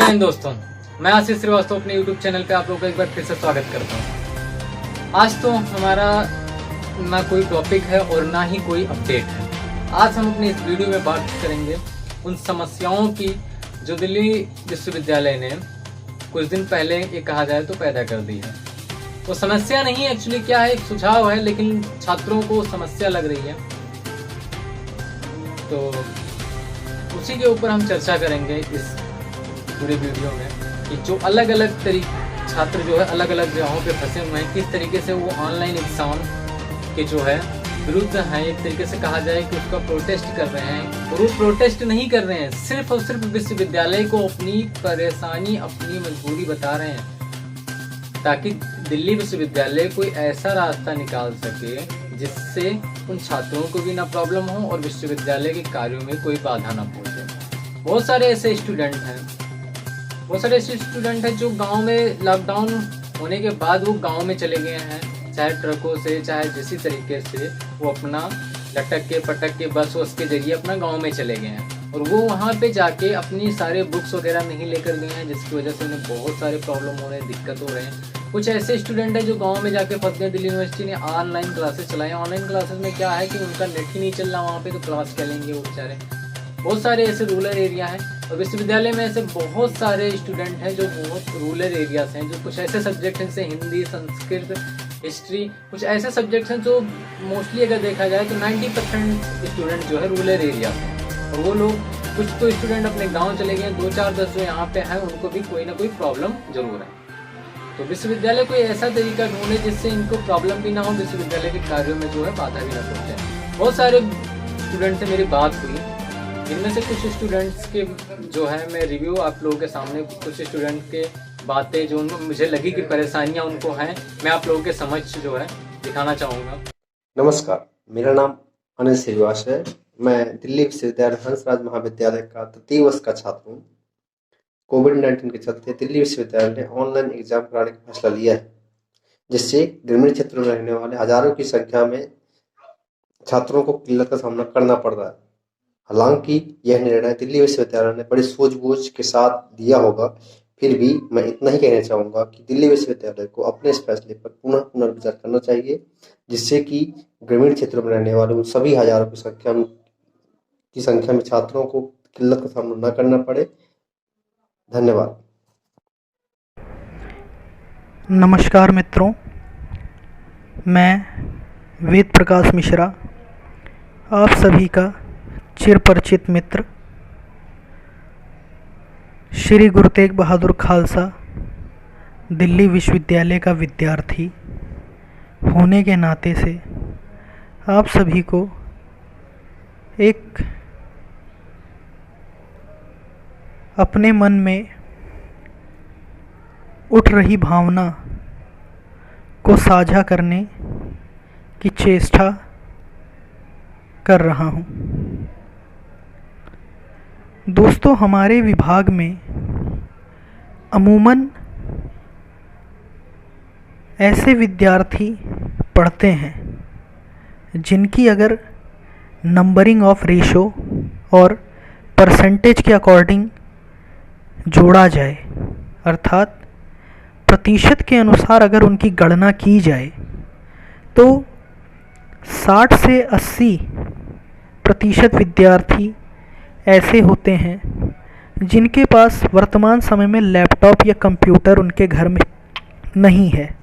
जय दोस्तों, मैं आशीष श्रीवास्तव अपने YouTube चैनल पे आप लोगों का एक बार फिर से स्वागत करता हूँ। आज तो हमारा ना कोई टॉपिक है और ना ही कोई अपडेट है। आज हम अपने इस वीडियो में बात करेंगे उन समस्याओं की जो दिल्ली विश्वविद्यालय ने कुछ दिन पहले ये कहा जाए तो पैदा कर दी है। वो समस्या नहीं है, एक्चुअली क्या है, एक सुझाव है, लेकिन छात्रों को समस्या लग रही है। तो उसी के ऊपर हम चर्चा करेंगे इस पूरे वीडियो में कि जो अलग अलग छात्र जो है अलग अलग जगहों पे फंसे हुए हैं, किस तरीके से वो ऑनलाइन एग्ज़ाम के जो है विरुद्ध हैं। एक तरीके से कहा जाए कि उसका प्रोटेस्ट कर रहे हैं, और वो प्रोटेस्ट नहीं कर रहे हैं, सिर्फ और सिर्फ विश्वविद्यालय को अपनी परेशानी, अपनी मजबूरी बता रहे हैं, ताकि दिल्ली विश्वविद्यालय कोई ऐसा रास्ता निकाल सके जिससे उन छात्रों को भी ना प्रॉब्लम हो और विश्वविद्यालय के कार्यों में कोई बाधा ना पहुंचे। बहुत सारे ऐसे स्टूडेंट हैं जो गांव में लॉकडाउन होने के बाद वो गांव में चले गए हैं, चाहे ट्रकों से, चाहे जिस तरीके से वो अपना लटक के पटक के बस के जरिए अपना गांव में चले गए हैं, और वो वहाँ पे जाके अपनी सारे बुक्स वगैरह नहीं लेकर गए हैं, जिसकी वजह से उन्हें बहुत सारे प्रॉब्लम हो रहे हैं, दिक्कत हो रहे हैं। कुछ ऐसे स्टूडेंट हैं जो गांव में जाके फंस गए। दिल्ली यूनिवर्सिटी ने ऑनलाइन क्लासेस चलाई। ऑनलाइन क्लासेस में क्या है कि उनका नेट ही नहीं चल रहा वहाँ पे, तो क्लास क्या लेंगे वो बेचारे। बहुत सारे ऐसे रूरल एरिया हैं, और विश्वविद्यालय में ऐसे बहुत सारे स्टूडेंट हैं जो बहुत रूरल एरियाज हैं, जो कुछ ऐसे सब्जेक्ट हैं जैसे हिंदी, संस्कृत, हिस्ट्री, कुछ ऐसे सब्जेक्ट्स हैं जो मोस्टली अगर देखा जाए तो 90% स्टूडेंट जो है रूरल एरिया हैं, और वो लोग कुछ तो स्टूडेंट अपने गाँव चले गए, 2-4-10 जो यहाँ पे हैं उनको भी कोई ना कोई प्रॉब्लम जरूर है। तो विश्वविद्यालय कोई ऐसा तरीका ढूंढे जिससे इनको प्रॉब्लम भी ना हो, विश्वविद्यालय के कार्यों में जो है बाधा भी ना पहुंचे। बहुत सारे स्टूडेंट से मेरी बात हुई, इनमें से कुछ स्टूडेंट्स के जो है मैं रिव्यू आप लोगों के सामने, कुछ स्टूडेंट के बातें जो उनको मुझे लगी कि परेशानियां उनको हैं, मैं आप लोगों के समक्ष जो है दिखाना चाहूँगा। नमस्कार, मेरा नाम अनिल श्रीवास है। मैं दिल्ली विश्वविद्यालय हंसराज महाविद्यालय का तृतीय वर्ष का छात्र हूँ। कोविड-19 के चलते दिल्ली विश्वविद्यालय ने ऑनलाइन एग्जाम कराने का फैसला लिया है, जिससे ग्रामीण क्षेत्रों में रहने वाले हजारों की संख्या में छात्रों को किल्लत का सामना करना पड़ रहा है। हालांकि यह निर्णय दिल्ली विश्वविद्यालय ने बड़ी सूझबूझ के साथ दिया होगा, फिर भी मैं इतना ही कहना चाहूँगा कि दिल्ली विश्वविद्यालय को अपने इस फैसले पर पुनर्विचार करना चाहिए, जिससे कि ग्रामीण क्षेत्रों में रहने वाले उन सभी हजारों की संख्या में छात्रों को किल्लत का सामना न करना पड़े। धन्यवाद। नमस्कार मित्रों, मैं वेद प्रकाश मिश्रा, आप सभी का चिरपरिचित मित्र, श्री गुरु तेग बहादुर खालसा दिल्ली विश्वविद्यालय का विद्यार्थी होने के नाते से आप सभी को एक अपने मन में उठ रही भावना को साझा करने की चेष्टा कर रहा हूँ। दोस्तों, हमारे विभाग में अमूमन ऐसे विद्यार्थी पढ़ते हैं जिनकी अगर नंबरिंग ऑफ रेशो और परसेंटेज के अकॉर्डिंग जोड़ा जाए, अर्थात प्रतिशत के अनुसार अगर उनकी गणना की जाए, तो 60 से 80% विद्यार्थी ऐसे होते हैं जिनके पास वर्तमान समय में लैपटॉप या कंप्यूटर उनके घर में नहीं है,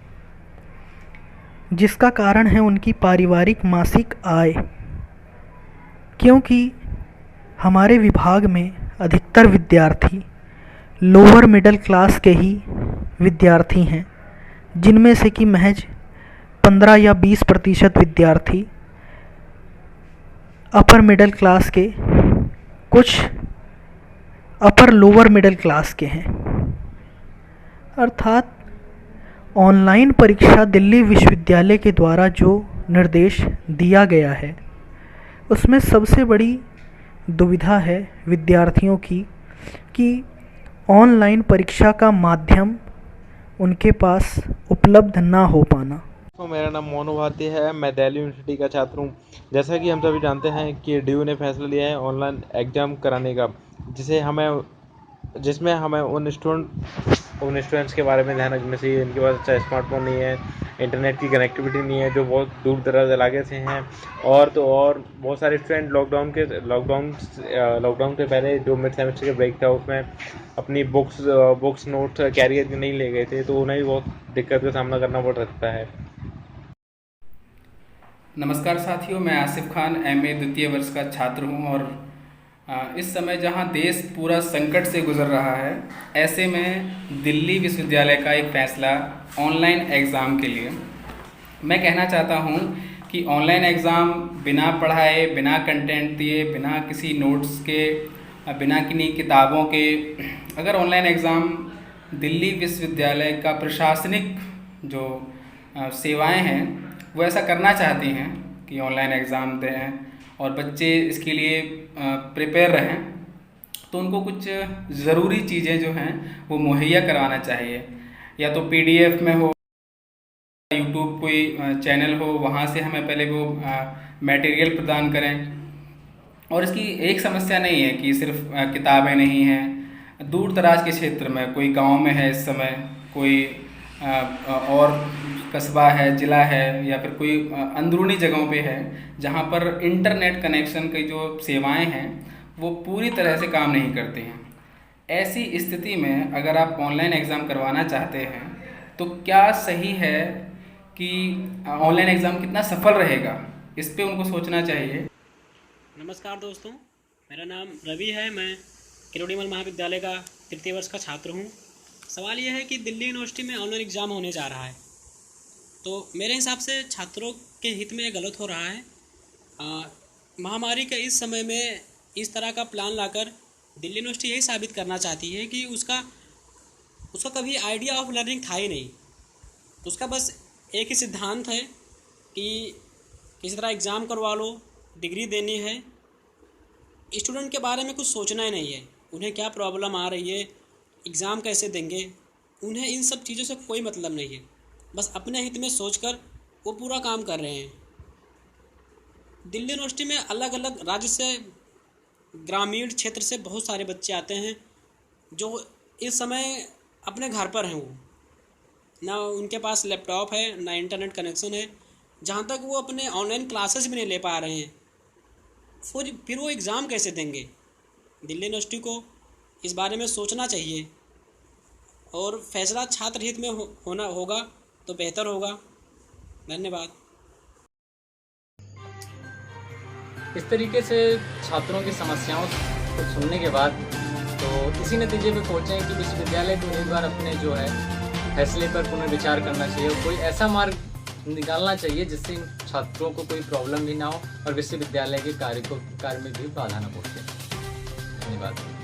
जिसका कारण है उनकी पारिवारिक मासिक आय। क्योंकि हमारे विभाग में अधिकतर विद्यार्थी लोअर मिडिल क्लास के ही विद्यार्थी हैं, जिनमें से कि महज 15 या 20% विद्यार्थी अपर मिडिल क्लास के, कुछ अपर लोअर मिडिल क्लास के हैं। अर्थात ऑनलाइन परीक्षा दिल्ली विश्वविद्यालय के द्वारा जो निर्देश दिया गया है, उसमें सबसे बड़ी दुविधा है विद्यार्थियों की कि ऑनलाइन परीक्षा का माध्यम उनके पास उपलब्ध ना हो पाना। तो मेरा नाम मोनू भारती है, मैं दिल्ली यूनिवर्सिटी का छात्र हूँ। जैसा कि हम सभी जानते हैं कि डीयू ने फैसला लिया है ऑनलाइन एग्ज़ाम कराने का, जिसे हमें जिसमें हमें उन स्टूडेंट्स के बारे में ध्यान रखना चाहिए जिनके पास अच्छा स्मार्टफोन नहीं है, इंटरनेट की कनेक्टिविटी नहीं है, जो बहुत दूर दराज इलाके से हैं। और तो और बहुत सारे स्टूडेंट लॉकडाउन से पहले जो मिड सेमेस्टर के ब्रेक था उसमें अपनी बुक्स नोट्स कैरी नहीं ले गए थे, तो उन्हें भी बहुत दिक्कत का सामना करना पड़ सकता है। नमस्कार साथियों, मैं आसिफ खान एमए द्वितीय वर्ष का छात्र हूं और इस समय जहां देश पूरा संकट से गुजर रहा है, ऐसे में दिल्ली विश्वविद्यालय का एक फैसला ऑनलाइन एग्ज़ाम के लिए। मैं कहना चाहता हूं कि ऑनलाइन एग्ज़ाम बिना पढ़ाए, बिना कंटेंट दिए, बिना किसी नोट्स के, बिना किन्हीं किताबों के, अगर ऑनलाइन एग्ज़ाम दिल्ली विश्वविद्यालय का प्रशासनिक जो सेवाएं हैं वो ऐसा करना चाहती हैं कि ऑनलाइन एग्ज़ाम दें और बच्चे इसके लिए प्रिपेयर रहें, तो उनको कुछ ज़रूरी चीज़ें जो हैं वो मुहैया करवाना चाहिए। या तो PDF में हो, यूट्यूब कोई चैनल हो, वहाँ से हमें पहले वो मटेरियल प्रदान करें। और इसकी एक समस्या नहीं है कि सिर्फ किताबें नहीं हैं। दूर दराज के क्षेत्र में, कोई गांव में है इस समय, कोई और कस्बा है, ज़िला है, या फिर कोई अंदरूनी जगहों पे है जहाँ पर इंटरनेट कनेक्शन की जो सेवाएं हैं वो पूरी तरह से काम नहीं करती हैं। ऐसी स्थिति में अगर आप ऑनलाइन एग्ज़ाम करवाना चाहते हैं तो क्या सही है कि ऑनलाइन एग्ज़ाम कितना सफल रहेगा, इस पे उनको सोचना चाहिए। नमस्कार दोस्तों, मेरा नाम रवि है। मैं किरोड़ीमल महाविद्यालय का तृतीय वर्ष का छात्र हूँ। सवाल यह है कि दिल्ली यूनिवर्सिटी में ऑनलाइन एग्ज़ाम होने जा रहा है, तो मेरे हिसाब से छात्रों के हित में गलत हो रहा है। महामारी के इस समय में इस तरह का प्लान लाकर दिल्ली यूनिवर्सिटी यही साबित करना चाहती है कि उसका कभी आइडिया ऑफ लर्निंग था ही नहीं। उसका बस एक ही सिद्धांत है कि किसी तरह एग्ज़ाम करवा लो, डिग्री देनी है। स्टूडेंट के बारे में कुछ सोचना ही नहीं है, उन्हें क्या प्रॉब्लम आ रही है, एग्ज़ाम कैसे देंगे, उन्हें इन सब चीज़ों से कोई मतलब नहीं है। बस अपने हित में सोचकर वो पूरा काम कर रहे हैं। दिल्ली यूनिवर्सिटी में अलग अलग राज्य से, ग्रामीण क्षेत्र से बहुत सारे बच्चे आते हैं जो इस समय अपने घर पर हैं। वो ना उनके पास लैपटॉप है, ना इंटरनेट कनेक्शन है, जहाँ तक वो अपने ऑनलाइन क्लासेस भी नहीं ले पा रहे हैं। फिर वो एग्ज़ाम कैसे देंगे। दिल्ली यूनिवर्सिटी को इस बारे में सोचना चाहिए और फैसला छात्र हित में होगा तो बेहतर होगा। धन्यवाद। इस तरीके से छात्रों की समस्याओं को सुनने के बाद तो इसी नतीजे पे पहुँचे कि विश्वविद्यालय को एक बार अपने जो है फैसले पर पुनर्विचार करना चाहिए और कोई ऐसा मार्ग निकालना चाहिए जिससे इन छात्रों को कोई प्रॉब्लम भी ना हो और विश्वविद्यालय के कार्य में भी बाधा ना पहुँचे। धन्यवाद।